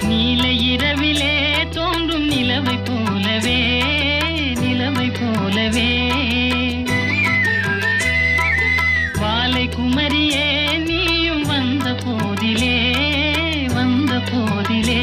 நீல இரவிலே தோன்றும் நிலவை போலவே நிலவை போலவே வாலை குமரியே நீயும் வந்த போதிலே வந்த போதிலே